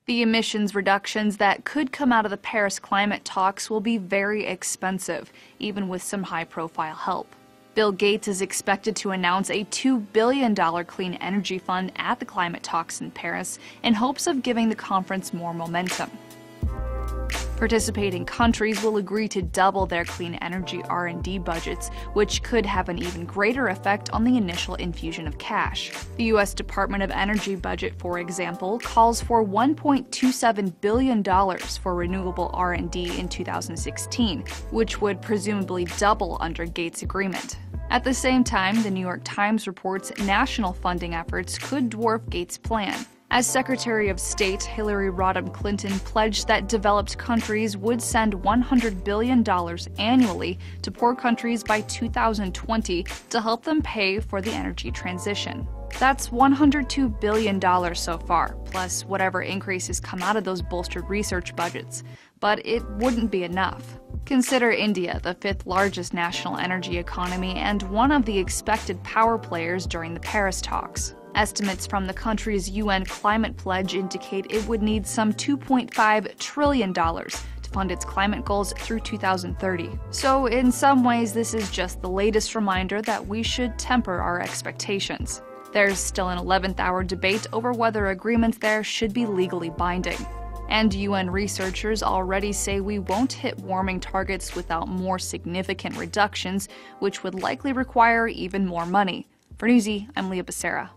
The emissions reductions that could come out of the Paris climate talks will be very expensive, even with some high-profile help. Bill Gates is expected to announce a $2 billion clean energy fund at the climate talks in Paris in hopes of giving the conference more momentum. Participating countries will agree to double their clean energy R&D budgets, which could have an even greater effect on the initial infusion of cash. The U.S. Department of Energy budget, for example, calls for $1.27 billion for renewable R&D in 2016, which would presumably double under Gates' agreement. At the same time, the New York Times reports national funding efforts could dwarf Gates' plan. As Secretary of State, Hillary Rodham Clinton pledged that developed countries would send $100 billion annually to poor countries by 2020 to help them pay for the energy transition. That's $102 billion so far, plus whatever increases come out of those bolstered research budgets. But it wouldn't be enough. Consider India, the fifth largest national energy economy and one of the expected power players during the Paris talks. Estimates from the country's UN climate pledge indicate it would need some $2.5 trillion to fund its climate goals through 2030. So in some ways, this is just the latest reminder that we should temper our expectations. There's still an 11th hour debate over whether agreements there should be legally binding. And UN researchers already say we won't hit warming targets without more significant reductions, which would likely require even more money. For Newsy, I'm Leah Becerra.